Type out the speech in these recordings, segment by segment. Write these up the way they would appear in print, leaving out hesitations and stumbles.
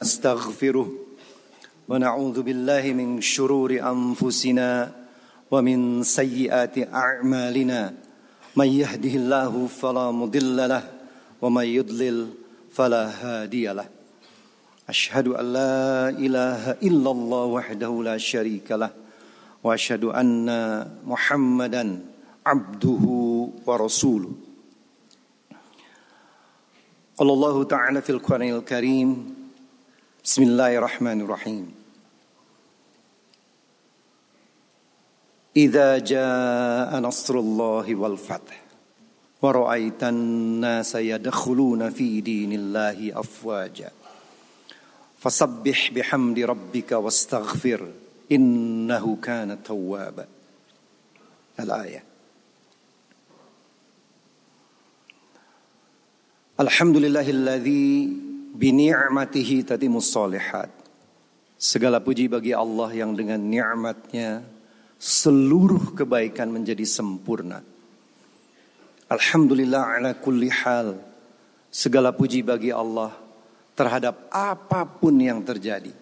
نستغفره ونعوذ بالله من شرور أنفسنا ومن سيئات أعمالنا من يهده الله فلا مضل له ومن يضلل فلا هادي له أشهد أن لا إله إلا الله وحده لا شريك له وأشهد أن محمدا عبده ورسوله قال الله تعالى في القرآن الكريم بسم الله الرحمن الرحيم إذا جاء نصر الله والفتح ورأيت الناس يدخلون في دين الله أفواجا فسبح بحمد ربك واستغفر إنه كان توابا الآية. Alhamdulillahilladzi bini'matihi tatimus shalihat. Segala puji bagi Allah yang dengan nikmatnya seluruh kebaikan menjadi sempurna. Alhamdulillah ala kulli hal. Segala puji bagi Allah terhadap apapun yang terjadi.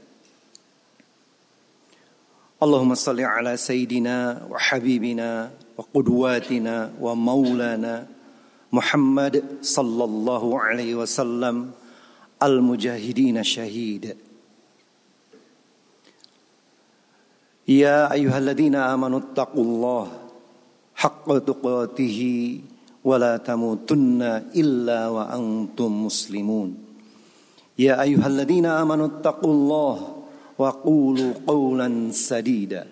Allahumma salli ala sayyidina wa habibina wa qudwatina wa maulana Muhammad sallallahu alaihi wasallam al-mujahidin syahid. Ya ayyuhalladzina amanu taqullaha haqqa tuqatih wa la tamutunna illa wa antum muslimun. Ya ayyuhalladzina amanu taqullaha wa qulu qawlan sadida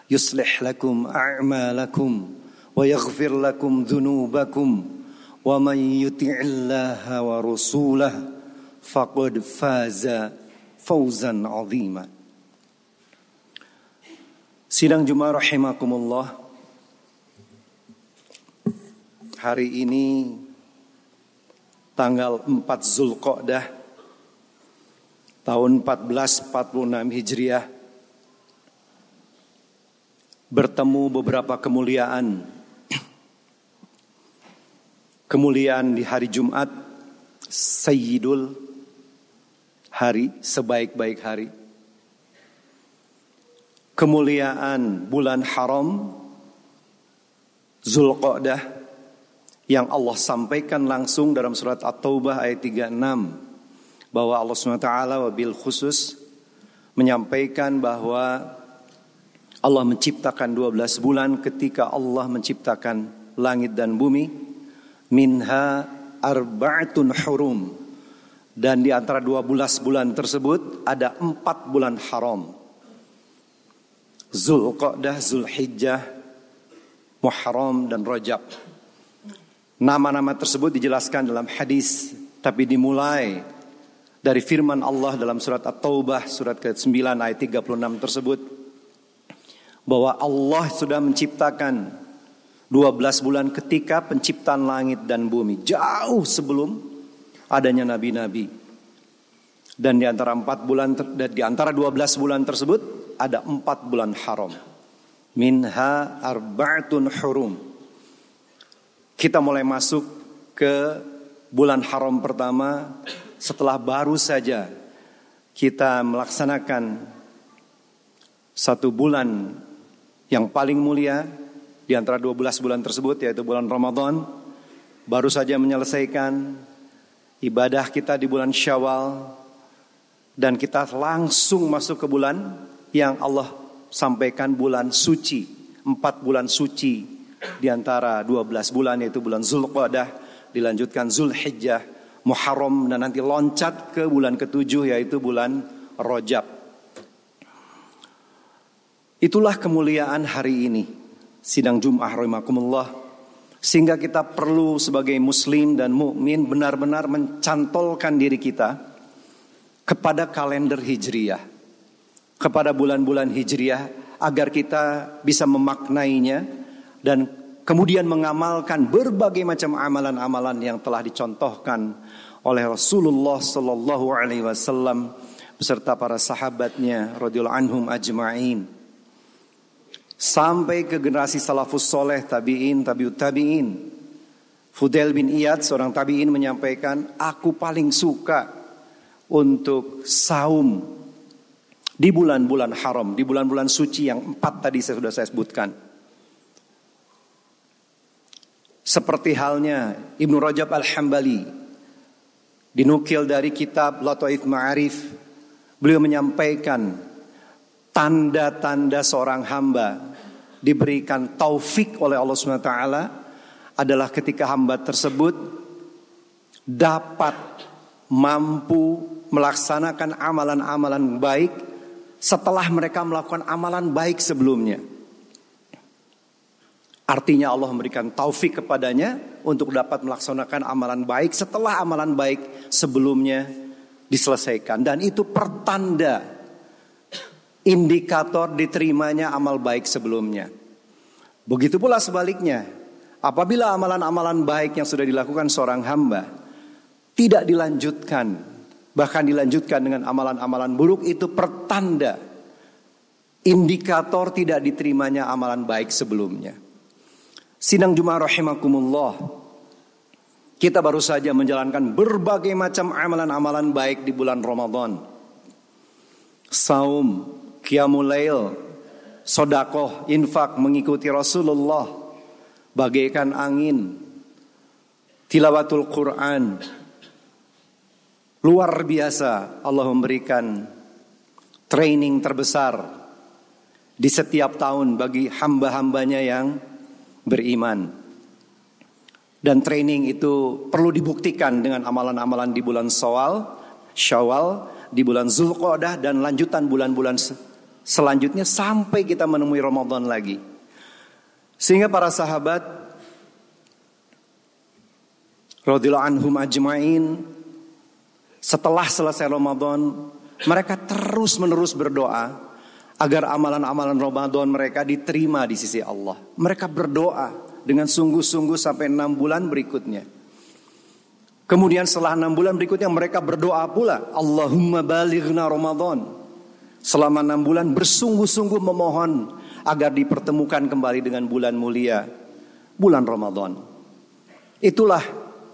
yuslih lakum a'malakum wa yaghfir lakum dhunubakum wa man yuti'illaha wa rasulah faqad faza fawzan 'azima. Sidang Jumat rahimakumullah. Hari ini tanggal 4 Zulqa'dah tahun 1446 Hijriah, bertemu beberapa kemuliaan di hari Jumat, Sayyidul hari, sebaik-baik hari. Kemuliaan bulan haram Zulqa'dah yang Allah sampaikan langsung dalam surat At-Taubah ayat 36, bahwa Allah SWT wabil khusus menyampaikan bahwa Allah menciptakan 12 bulan ketika Allah menciptakan langit dan bumi. Minha arba'atun hurum, dan di antara 12 bulan tersebut ada 4 bulan haram. Zulqa'dah, Zulhijjah, Muharram dan Rajab. Nama-nama tersebut dijelaskan dalam hadis, tapi dimulai dari firman Allah dalam surat At-Taubah surat ke-9 ayat 36 tersebut, bahwa Allah sudah menciptakan 12 bulan ketika penciptaan langit dan bumi, jauh sebelum adanya nabi-nabi. Dan di antara 12 bulan tersebut ada 4 bulan haram. Minha arba'atun hurum. Kita mulai masuk ke bulan haram pertama setelah baru saja kita melaksanakan satu bulan yang paling mulia di antara 12 bulan tersebut, yaitu bulan Ramadan. Baru saja menyelesaikan ibadah kita di bulan Syawal, dan kita langsung masuk ke bulan yang Allah sampaikan bulan suci, 4 bulan suci di antara 12 bulan, yaitu bulan Zulqa'dah, dilanjutkan Zulhijjah, Muharram, dan nanti loncat ke bulan ke-7 yaitu bulan Rajab. Itulah kemuliaan hari ini, sidang Jum'ah rahimakumullah, sehingga kita perlu sebagai muslim dan mukmin benar-benar mencantolkan diri kita kepada kalender Hijriyah, kepada bulan-bulan Hijriyah, agar kita bisa memaknainya dan kemudian mengamalkan berbagai macam amalan-amalan yang telah dicontohkan oleh Rasulullah sallallahu alaihi wasallam beserta para sahabatnya radhiyallahu anhum ajma'in. Sampai ke generasi salafus soleh, tabi'in, tabi'ut tabi'in. Fudail bin Iyad, seorang tabi'in, menyampaikan, aku paling suka untuk saum di bulan-bulan haram, di bulan-bulan suci yang 4 tadi sudah saya sebutkan. Seperti halnya Ibnu Rajab Al-Hambali, dinukil dari kitab Lataif Ma'arif, beliau menyampaikan tanda-tanda seorang hamba diberikan taufik oleh Allah SWT adalah ketika hamba tersebut dapat mampu melaksanakan amalan-amalan baik setelah mereka melakukan amalan baik sebelumnya. Artinya Allah memberikan taufik kepadanya untuk dapat melaksanakan amalan baik setelah amalan baik sebelumnya diselesaikan. Dan itu pertanda indikator diterimanya amal baik sebelumnya. Begitu pula sebaliknya, apabila amalan-amalan baik yang sudah dilakukan seorang hamba tidak dilanjutkan, bahkan dilanjutkan dengan amalan-amalan buruk, itu pertanda indikator tidak diterimanya amalan baik sebelumnya. Sidang Jumat rahimakumullah, kita baru saja menjalankan berbagai macam amalan-amalan baik di bulan Ramadan. Saum, qiyamul lail, sedekah, infak, mengikuti Rasulullah bagaikan angin, tilawatul Quran. Luar biasa Allah memberikan training terbesar di setiap tahun bagi hamba-hambanya yang beriman. Dan training itu perlu dibuktikan dengan amalan-amalan di bulan Syawal, di bulan Zulqa'dah, dan lanjutan bulan-bulan selanjutnya sampai kita menemui Ramadan lagi. Sehingga para sahabat radhiyallahu anhum ajma'in, setelah selesai Ramadan, mereka terus-menerus berdoa agar amalan-amalan Ramadan mereka diterima di sisi Allah. Mereka berdoa dengan sungguh-sungguh sampai 6 bulan berikutnya. Kemudian setelah 6 bulan berikutnya mereka berdoa pula, Allahumma balighna Ramadan. Selama 6 bulan bersungguh-sungguh memohon agar dipertemukan kembali dengan bulan mulia, bulan Ramadan. Itulah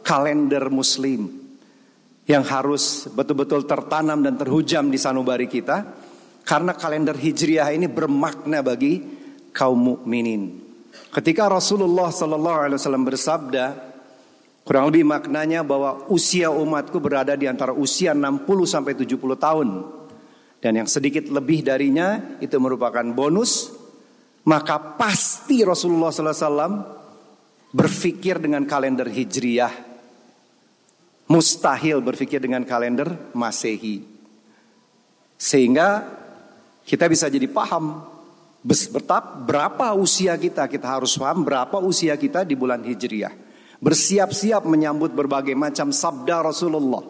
kalender Muslim yang harus betul-betul tertanam dan terhujam di sanubari kita. Karena kalender Hijriah ini bermakna bagi kaum mukminin. Ketika Rasulullah SAW bersabda, kurang lebih maknanya bahwa usia umatku berada di antara usia 60 sampai 70 tahun. Dan yang sedikit lebih darinya itu merupakan bonus. Maka pasti Rasulullah SAW berpikir dengan kalender Hijriah. Mustahil berpikir dengan kalender Masehi. Sehingga kita bisa jadi paham berapa usia kita. Kita harus paham berapa usia kita di bulan Hijriah. Bersiap-siap menyambut berbagai macam sabda Rasulullah.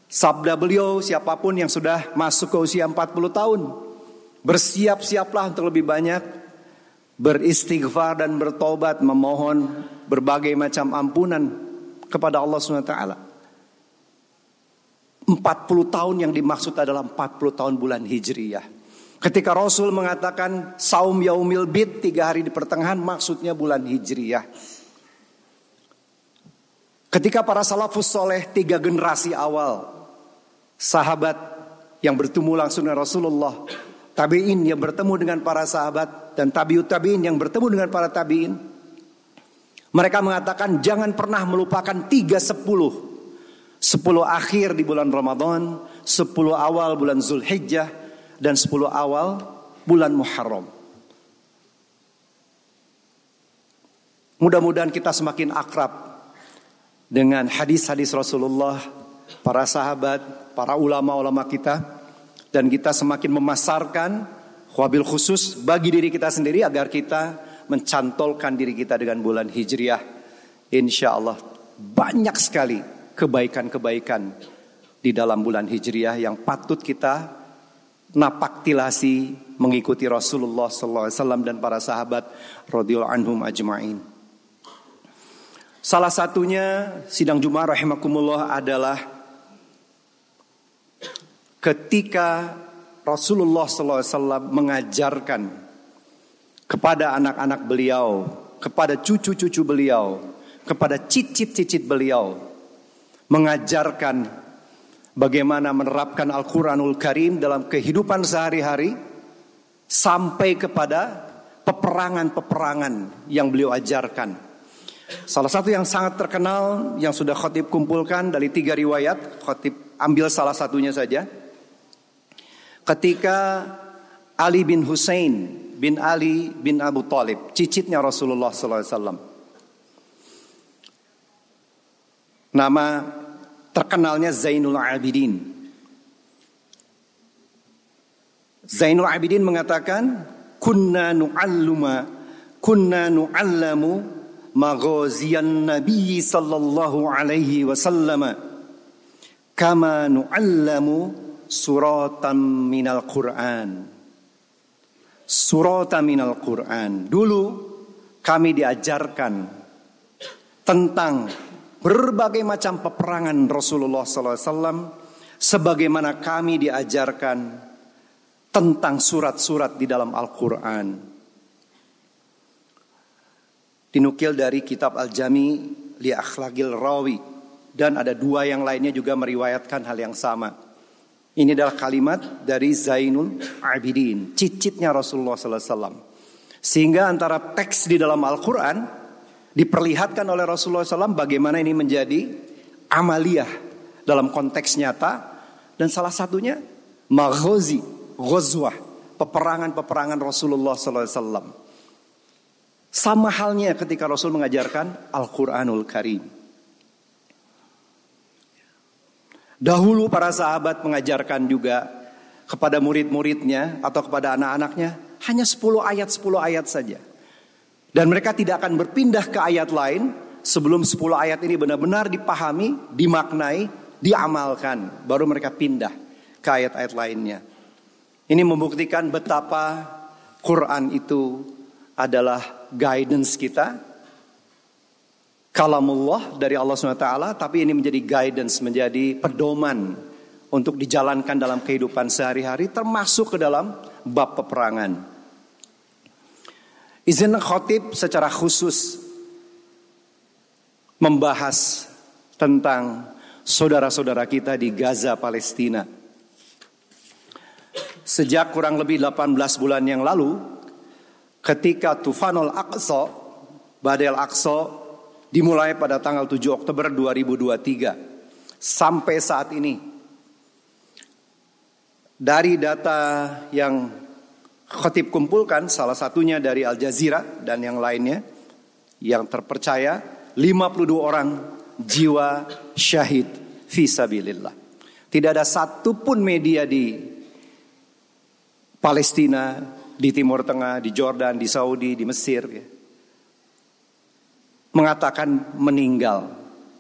Sabda beliau, siapapun yang sudah masuk ke usia 40 tahun, bersiap-siaplah untuk lebih banyak beristighfar dan bertobat, memohon berbagai macam ampunan kepada Allah SWT. 40 tahun yang dimaksud adalah 40 tahun bulan Hijriyah. Ketika Rasul mengatakan saum yaumil bid, 3 hari di pertengahan, maksudnya bulan Hijriyah. Ketika para salafus soleh, 3 generasi awal, sahabat yang bertemu langsung dengan Rasulullah, tabi'in yang bertemu dengan para sahabat, dan tabi'ut tabi'in yang bertemu dengan para tabi'in, mereka mengatakan jangan pernah melupakan 3-10. 10 akhir di bulan Ramadan, 10 awal bulan Zulhijjah, dan 10 awal bulan Muharram. Mudah-mudahan kita semakin akrab dengan hadis-hadis Rasulullah, para sahabat, para ulama-ulama kita, dan kita semakin memasarkan wabil khusus bagi diri kita sendiri agar kita mencantolkan diri kita dengan bulan Hijriah. Insya Allah banyak sekali kebaikan-kebaikan di dalam bulan Hijriah yang patut kita napaktilasi mengikuti Rasulullah SAW dan para sahabat radhiyallahu anhum ajma'in. Salah satunya sidang Jumat rahimakumullah adalah ketika Rasulullah SAW mengajarkan kepada anak-anak beliau, kepada cucu-cucu beliau, kepada cicit-cicit beliau, mengajarkan bagaimana menerapkan Al-Quranul Karim dalam kehidupan sehari-hari, sampai kepada peperangan-peperangan yang beliau ajarkan. Salah satu yang sangat terkenal yang sudah khatib kumpulkan dari 3 riwayat, khatib ambil salah satunya saja. Ketika Ali bin Husain bin Ali bin Abu Thalib, cicitnya Rasulullah SAW, nama terkenalnya Zainul Abidin. Zainul Abidin mengatakan, kunna nu'allamu maghaziyan Nabi sallallahu alaihi wasallam kama nu'allamu suratan minal Qur'an. Suratan minal Qur'an. Dulu kami diajarkan tentang berbagai macam peperangan Rasulullah sallallahu alaihi wasallam, sebagaimana kami diajarkan tentang surat-surat di dalam Al-Qur'an. Dinukil dari kitab Al-Jami li Akhlaqil Rawi, dan ada 2 yang lainnya juga meriwayatkan hal yang sama. Ini adalah kalimat dari Zainul Abidin, cicitnya Rasulullah sallallahu alaihi wasallam. Sehingga antara teks di dalam Al-Qur'an diperlihatkan oleh Rasulullah SAW bagaimana ini menjadi amaliyah dalam konteks nyata, dan salah satunya maghazi, ghazwah, peperangan-peperangan Rasulullah SAW. Sama halnya ketika Rasul mengajarkan Al-Quranul Karim. Dahulu para sahabat mengajarkan juga kepada murid-muridnya atau kepada anak-anaknya hanya 10 ayat saja. Dan mereka tidak akan berpindah ke ayat lain sebelum 10 ayat ini benar-benar dipahami, dimaknai, diamalkan. Baru mereka pindah ke ayat-ayat lainnya. Ini membuktikan betapa Quran itu adalah guidance kita, kalamullah dari Allah SWT, tapi ini menjadi guidance, menjadi pedoman untuk dijalankan dalam kehidupan sehari-hari, termasuk ke dalam bab peperangan. Izin khotib secara khusus membahas tentang saudara-saudara kita di Gaza, Palestina. Sejak kurang lebih 18 bulan yang lalu, ketika Tufanul Aqsa, Badai Al-Aqsa dimulai pada tanggal 7 Oktober 2023 sampai saat ini, dari data yang khatib kumpulkan, salah satunya dari Al Jazeera dan yang lainnya yang terpercaya, 52 orang jiwa syahid fisabilillah. Tidak ada satupun media di Palestina, di Timur Tengah, di Jordan, di Saudi, di Mesir mengatakan meninggal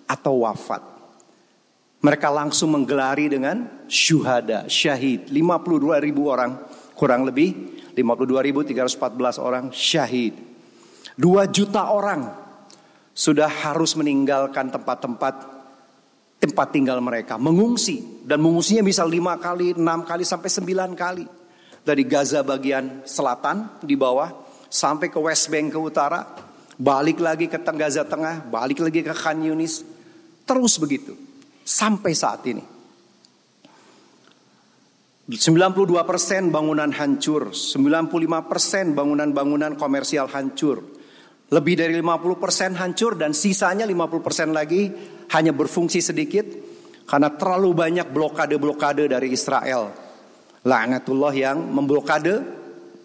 atau wafat. Mereka langsung menggelari dengan syuhada, syahid. 52.000 orang, kurang lebih 52.314 orang syahid. 2 juta orang sudah harus meninggalkan tempat tinggal mereka, mengungsi. Dan mengungsinya bisa 5 kali, 6 kali, sampai 9 kali. Dari Gaza bagian selatan di bawah sampai ke West Bank ke utara, balik lagi ke Gaza Tengah, balik lagi ke Khan Yunis, terus begitu sampai saat ini. 92% bangunan hancur, 95% bangunan-bangunan komersial hancur, lebih dari 50% hancur, dan sisanya 50% lagi hanya berfungsi sedikit karena terlalu banyak blokade-blokade dari Israel. Laknatullah yang memblokade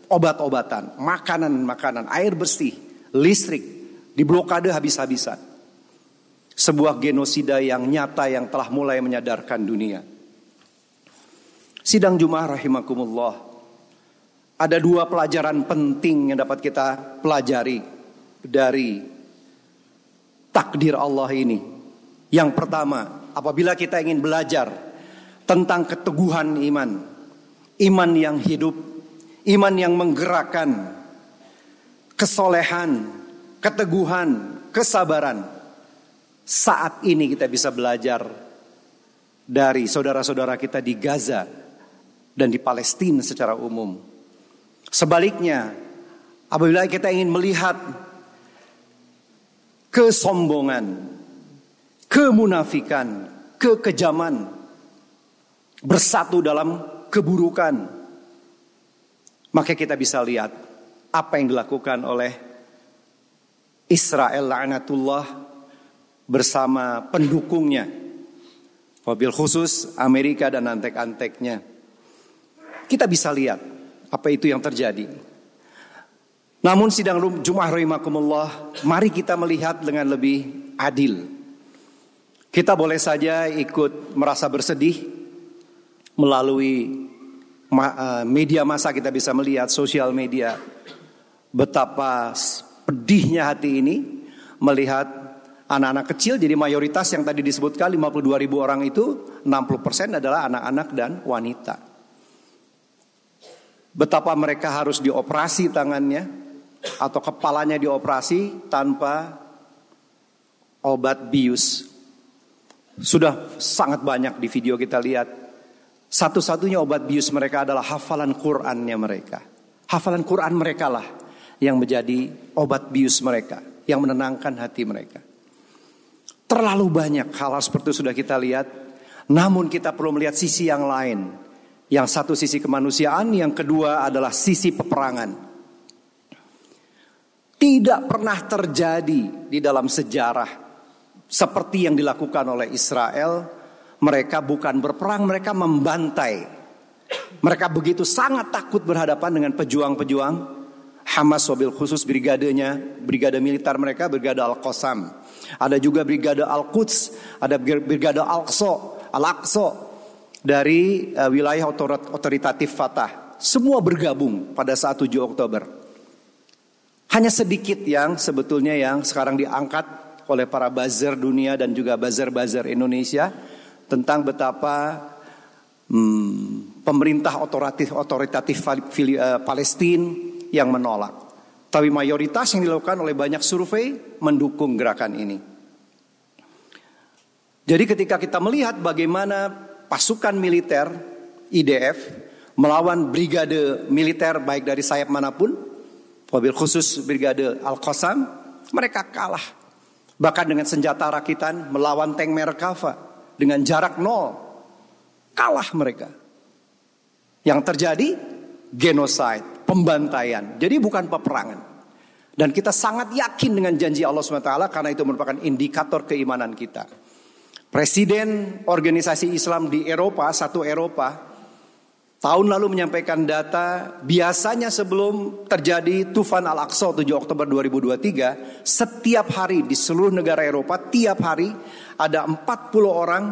obat-obatan, makanan-makanan, air bersih, listrik, diblokade habis-habisan. Sebuah genosida yang nyata yang telah mulai menyadarkan dunia. Sidang Jumat rahimakumullah, ada 2 pelajaran penting yang dapat kita pelajari dari takdir Allah ini. Yang pertama, apabila kita ingin belajar tentang keteguhan iman, iman yang hidup, iman yang menggerakkan, kesolehan, keteguhan, kesabaran. Saat ini kita bisa belajar dari saudara-saudara kita di Gaza dan di Palestina secara umum. Sebaliknya, apabila kita ingin melihat kesombongan, kemunafikan, kekejaman bersatu dalam keburukan, maka kita bisa lihat apa yang dilakukan oleh Israel la'natullah bersama pendukungnya, wabil khusus Amerika dan antek-anteknya. Kita bisa lihat apa itu yang terjadi. Namun sidang Jumat rahimakumullah, mari kita melihat dengan lebih adil. Kita boleh saja ikut merasa bersedih melalui media massa, kita bisa melihat sosial media betapa pedihnya hati ini melihat anak-anak kecil jadi mayoritas yang tadi disebutkan 52.000 orang itu 60% adalah anak-anak dan wanita. Betapa mereka harus dioperasi tangannya atau kepalanya dioperasi tanpa obat bius. Sudah sangat banyak di video kita lihat. Satu-satunya obat bius mereka adalah hafalan Qur'annya mereka. Hafalan Qur'an mereka lah yang menjadi obat bius mereka, yang menenangkan hati mereka. Terlalu banyak hal seperti itu sudah kita lihat. Namun kita perlu melihat sisi yang lain. Yang satu sisi kemanusiaan, yang kedua adalah sisi peperangan. Tidak pernah terjadi di dalam sejarah seperti yang dilakukan oleh Israel. Mereka bukan berperang, mereka membantai. Mereka begitu sangat takut berhadapan dengan pejuang-pejuang Hamas, wabil khusus brigade militer mereka, brigade Al-Qassam. Ada juga brigade Al-Quds, ada brigade Al-Aqsa dari wilayah otoritatif Fatah. Semua bergabung pada saat 7 Oktober. Hanya sedikit yang sebetulnya yang sekarang diangkat oleh para buzzer dunia dan juga buzzer-buzzer Indonesia tentang betapa pemerintah otoritatif Palestina yang menolak. Tapi mayoritas yang dilakukan oleh banyak survei mendukung gerakan ini. Jadi ketika kita melihat bagaimana pasukan militer IDF melawan brigade militer baik dari sayap manapun, wabil khusus brigade Al-Qassam, mereka kalah. Bahkan dengan senjata rakitan melawan tank Merkava dengan jarak 0, kalah mereka. Yang terjadi genocide, pembantaian. Jadi bukan peperangan. Dan kita sangat yakin dengan janji Allah SWT karena itu merupakan indikator keimanan kita. Presiden organisasi Islam di Eropa, satu Eropa, tahun lalu menyampaikan data, biasanya sebelum terjadi Tufan Al-Aqsa 7 Oktober 2023, setiap hari di seluruh negara Eropa, tiap hari ada 40 orang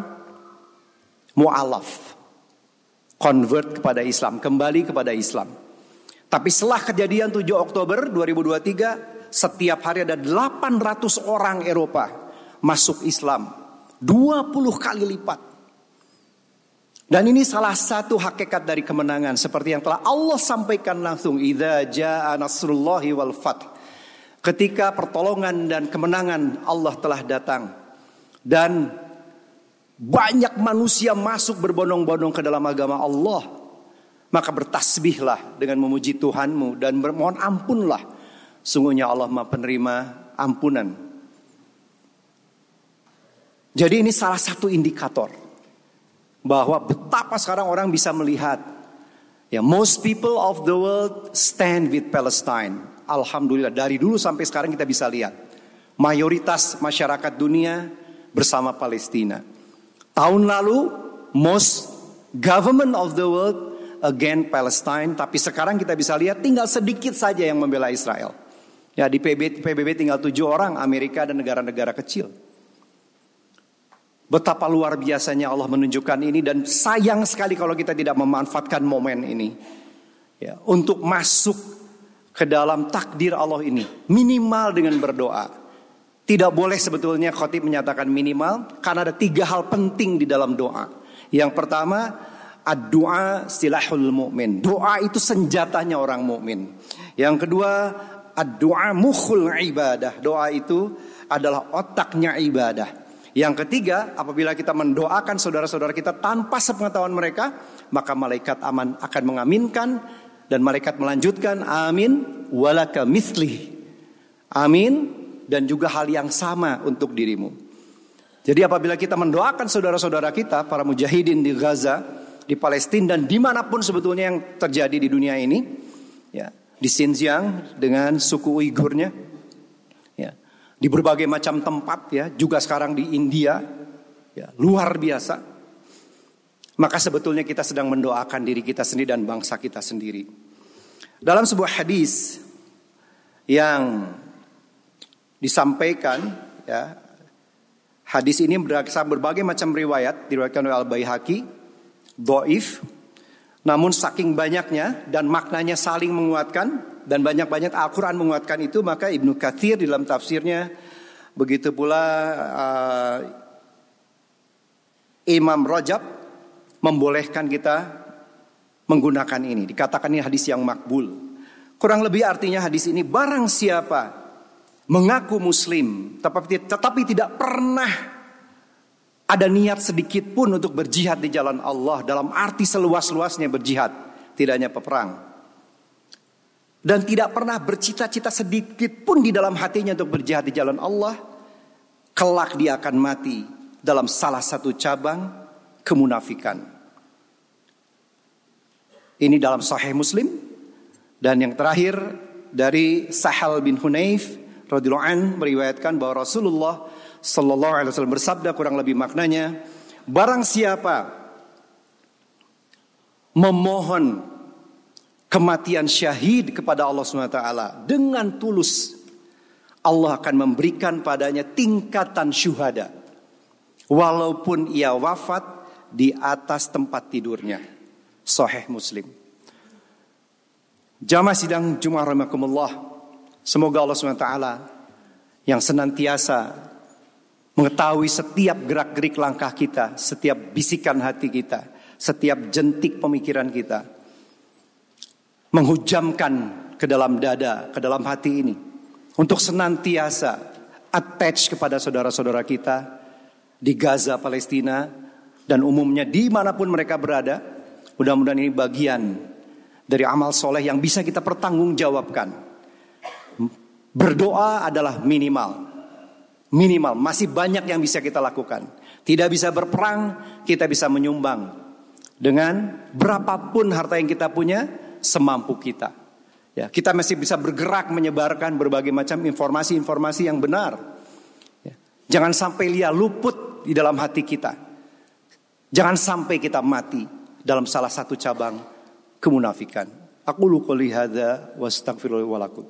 mu'alaf, convert kepada Islam, kembali kepada Islam. Tapi setelah kejadian 7 Oktober 2023, setiap hari ada 800 orang Eropa masuk Islam, 20 kali lipat. Dan ini salah satu hakikat dari kemenangan seperti yang telah Allah sampaikan langsung, idza jaa nasrullahi wal fath. Ketika pertolongan dan kemenangan Allah telah datang dan banyak manusia masuk berbondong-bondong ke dalam agama Allah, maka bertasbihlah dengan memuji Tuhanmu dan bermohon ampunlah. Sungguhnya Allah Maha Penerima ampunan. Jadi ini salah satu indikator bahwa betapa sekarang orang bisa melihat, ya, most people of the world stand with Palestine. Alhamdulillah, dari dulu sampai sekarang kita bisa lihat mayoritas masyarakat dunia bersama Palestina. Tahun lalu most government of the world against Palestine, tapi sekarang kita bisa lihat tinggal sedikit saja yang membela Israel. Ya, di PBB tinggal 7 orang, Amerika dan negara-negara kecil. Betapa luar biasanya Allah menunjukkan ini, dan sayang sekali kalau kita tidak memanfaatkan momen ini, ya, untuk masuk ke dalam takdir Allah ini, minimal dengan berdoa. Tidak boleh sebetulnya khotib menyatakan minimal, karena ada 3 hal penting di dalam doa. Yang pertama, ad-du'a silahul mu'min. Doa itu senjatanya orang mukmin. Yang kedua, ad-du'a mukhul ibadah. Doa itu adalah otaknya ibadah. Yang ketiga, apabila kita mendoakan saudara-saudara kita tanpa sepengetahuan mereka, maka malaikat aman akan mengaminkan, dan malaikat melanjutkan, amin walaka mithli. Amin, dan juga hal yang sama untuk dirimu. Jadi apabila kita mendoakan saudara-saudara kita, para mujahidin di Gaza, di Palestina dan dimanapun sebetulnya yang terjadi di dunia ini, ya, di Xinjiang dengan suku Uigurnya, ya, di berbagai macam tempat, ya, juga sekarang di India, ya, luar biasa. Maka sebetulnya kita sedang mendoakan diri kita sendiri dan bangsa kita sendiri. Dalam sebuah hadis yang disampaikan, ya, hadis ini berdasarkan berbagai macam riwayat, diriwayatkan oleh Al-Baihaqi, dhaif, namun saking banyaknya dan maknanya saling menguatkan dan banyak-banyak Al-Quran menguatkan itu, maka Ibnu Katsir di dalam tafsirnya, begitu pula Imam Rajab membolehkan kita menggunakan ini. Dikatakan ini hadis yang makbul. Kurang lebih artinya hadis ini, barang siapa mengaku muslim tetapi tidak pernah ada niat sedikit pun untuk berjihad di jalan Allah, dalam arti seluas-luasnya berjihad, tidak hanya peperang, dan tidak pernah bercita-cita sedikit pun di dalam hatinya untuk berjihad di jalan Allah, kelak dia akan mati dalam salah satu cabang kemunafikan. Ini dalam Sahih Muslim. Dan yang terakhir dari Sahal bin Hunayf radhiyallahu anhu meriwayatkan bahwa Rasulullah sallallahu alaihi wasallam bersabda, kurang lebih maknanya, barang siapa memohon kematian syahid kepada Allah Subhanahu wa taala dengan tulus, Allah akan memberikan padanya tingkatan syuhada walaupun ia wafat di atas tempat tidurnya. Sahih Muslim. Jamaah sidang Jumat rahimakumullah, semoga Allah SWT yang senantiasa mengetahui setiap gerak-gerik langkah kita, setiap bisikan hati kita, setiap jentik pemikiran kita, menghujamkan ke dalam dada, ke dalam hati ini, untuk senantiasa attach kepada saudara-saudara kita di Gaza, Palestina, dan umumnya dimanapun mereka berada. Mudah-mudahan ini bagian dari amal soleh yang bisa kita pertanggungjawabkan. Berdoa adalah minimal, masih banyak yang bisa kita lakukan. Tidak bisa berperang, kita bisa menyumbang dengan berapapun harta yang kita punya, semampu kita. Ya, kita masih bisa bergerak menyebarkan berbagai macam informasi-informasi yang benar. Ya, jangan sampai dia luput di dalam hati kita. Jangan sampai kita mati dalam salah satu cabang kemunafikan. Aqulu qouli hadza wa astaghfirullahi wa lakum.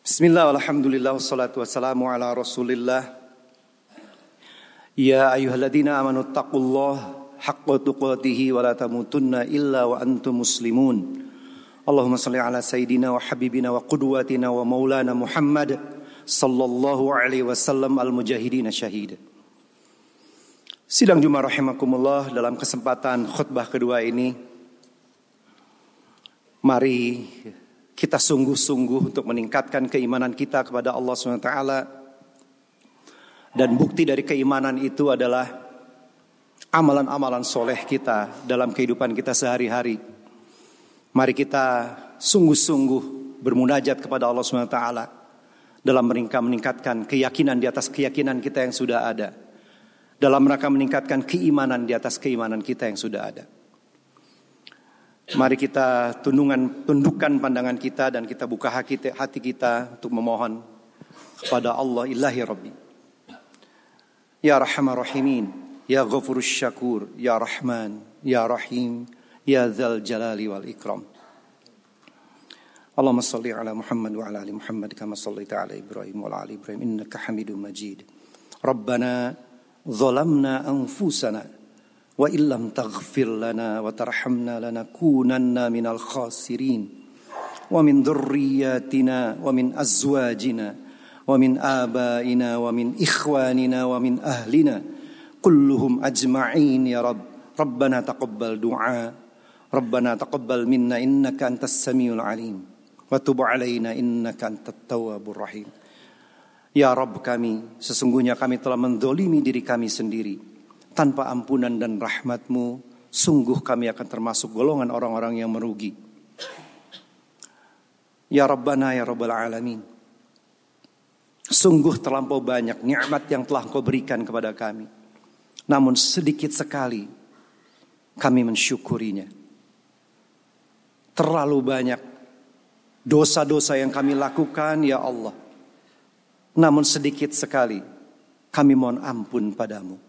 Bismillah, alhamdulillah, wassalatu wassalamu ala rasulillah. Ya ayyuhalladzina amanu taqullaha haqqa tuqatih wa la tamutunna illa wa antum muslimun. Allahumma salli ala sayyidina wa habibina wa qudwatina wa maulana Muhammad sallallahu alaihi wasallam al-mujahidin syahid. Sidang Jumat rahimakumullah, dalam kesempatan khutbah kedua ini, mari kita sungguh-sungguh untuk meningkatkan keimanan kita kepada Allah SWT. Dan bukti dari keimanan itu adalah amalan-amalan soleh kita dalam kehidupan kita sehari-hari. Mari kita sungguh-sungguh bermunajat kepada Allah SWT dalam meningkatkan keyakinan di atas keyakinan kita yang sudah ada, dalam rangka meningkatkan keimanan di atas keimanan kita yang sudah ada. Mari kita tundukkan pandangan kita dan kita buka hati kita untuk memohon kepada Allah Ilahi Rabbi. Ya Rahman Rahimin, Ya Ghafurus Syakur, Ya Rahman, Ya Rahim, Ya Dzal Jalali wal Ikram. Allahumma salli ala Muhammad wa ala ali Muhammad kama sallaita ala Ibrahim wa ala ali Ibrahim innaka Hamidum Majid. Rabbana zalamna anfusana wa illam taghfir lana wa tarhamna lanakunanna minal khasirin. Wa min dhurriyyatina wa min azwajina wa min abaina wa min ikhwanina wa min ahlina kulluhum ajma'in ya Rabb. Rabbana taqabbal du'a, Rabbana taqabbal minna innaka antas samiul alim wa tub alaina innaka antat tawwabur rahim. Ya Rabb kami, sesungguhnya kami telah menzalimi diri kami sendiri. Tanpa ampunan dan rahmat-Mu, sungguh kami akan termasuk golongan orang-orang yang merugi. Ya Rabbana ya Rabbal Alamin, sungguh terlampau banyak nikmat yang telah Engkau berikan kepada kami. Namun sedikit sekali kami mensyukurinya. Terlalu banyak dosa-dosa yang kami lakukan ya Allah. Namun sedikit sekali kami mohon ampun padamu.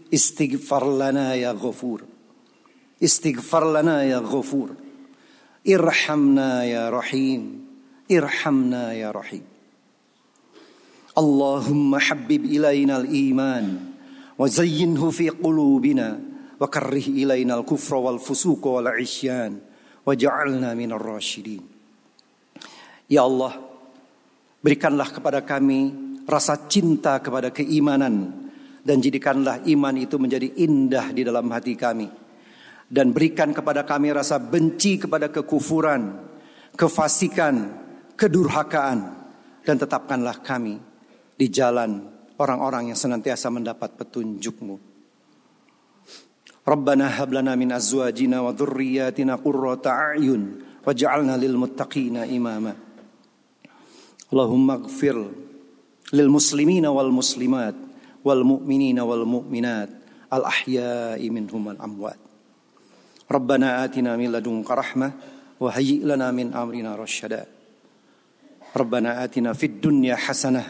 Istighfar lana ya Ghafur. Istighfar lana ya Ghafur. Irhamna ya Rahim. Irhamna ya Rahim. Allahumma habbib ilaina al-iman wa zayyinhu fi qulubina wa karrih ilaina al-kufra wal fusuq wal 'isyan waj'alna minar rasyidin. Ya Allah, berikanlah kepada kami rasa cinta kepada keimanan dan jadikanlah iman itu menjadi indah di dalam hati kami. Dan berikan kepada kami rasa benci kepada kekufuran, kefasikan, kedurhakaan. Dan tetapkanlah kami di jalan orang-orang yang senantiasa mendapat petunjuk-Mu. Rabbana hab lana min azwajina wa dhurriyyatina qurrata a'yun waj'alna lil muttaqina imama. Allahumma ighfir lil muslimina wal muslimat wal mu'minina wal mu'minat al ahya'i minhum wal amwat. Rabbana atina min ladunka rahmah wa hayyi' lana min amrina rasyada. Rabbana atina fid dunya hasanah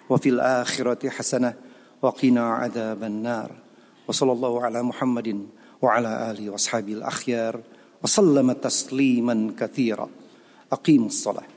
wa fil akhirati hasanah wa qina adzaban nar. Wa sallallahu ala Muhammadin wa ala alihi wa ashabil akhyar wa sallama tasliman katsira. Aqimus shalah.